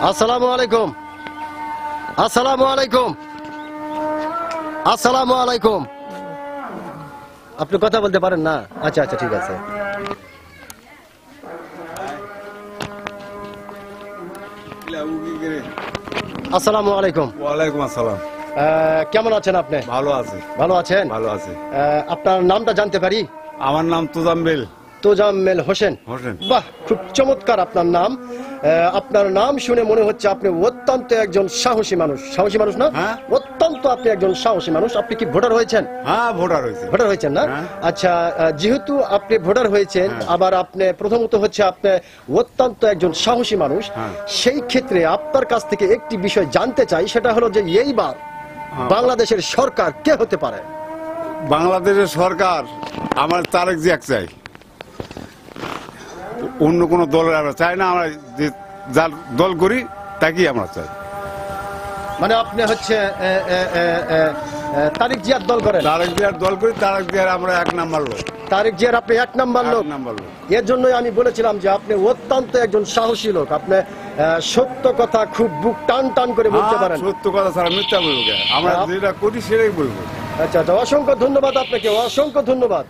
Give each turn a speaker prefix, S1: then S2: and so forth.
S1: আসসালামু আলাইকুম। আসসালামু আলাইকুম। আসসালামু আলাইকুম। আপনি কথা বলতে পারেন না? আচ্ছা আচ্ছা, ঠিক আছে। আসসালামু আলাইকুম।
S2: ওয়ালাইকুম আসসালাম।
S1: কেমন আছেন আপনি?
S2: ভালো আছি।
S1: ভালো আছেন?
S2: ভালো আছি।
S1: আপনার নামটা জানতে পারি?
S2: আমার নাম তোজাম্মেল
S1: তোজাম্মেল হোসেন।
S2: হোসেন।
S1: বাহ, খুব চমৎকার আপনার নাম। আপনার নাম শুনে মনে হচ্ছে আপনি অত্যন্ত একজন সাহসী মানুষ। সাহসী মানুষ না?
S2: হ্যাঁ।
S1: অত্যন্ত আপনি একজন সাহসী মানুষ। আপনি কি ভোটার হয়েছেন?
S2: হ্যাঁ, ভোটার হয়েছে।
S1: ভোটার হয়েছেন না?
S2: হ্যাঁ।
S1: আচ্ছা, যেহেতু আপনি ভোটার হয়েছেন,
S2: হ্যাঁ।
S1: আবার আপনি প্রথমত হচ্ছে আপনি অত্যন্ত একজন সাহসী মানুষ।
S2: হ্যাঁ।
S1: সেই ক্ষেত্রে আপনার কাছ থেকে একটি বিষয় জানতে চাই, সেটা হলো যে এইবার বাংলাদেশের সরকার কে হতে পারে?
S2: বাংলাদেশের সরকার আমার তারেক জিয়া চাই, অন্য কোনো দলের আমরা চাই না। আমরা যে যার দল করি তাকেই আমরা চাই।
S1: মানে আপনি হচ্ছে তারেক জিয়ার দল করেন?
S2: তারেক জিয়ার দল করি, তারেক জিয়ার আমরা এক নাম্বার লোক।
S1: তারেক জিয়ার আপনি এক নাম্বার লোক?
S2: নাম্বার লোক।
S1: এর জন্যই আমি বলেছিলাম যে আপনি অত্যন্ত একজন সাহসী লোক। আপনি সত্য কথা খুব বুক টান টান করে বলতে পারেন।
S2: সত্য কথা ছাড়া মিথ্যা বলবো কেন? আমরা যেটা করি সেটাই বলবো।
S1: আচ্ছা আচ্ছা, অসংখ্য ধন্যবাদ আপনাকে, অসংখ্য ধন্যবাদ।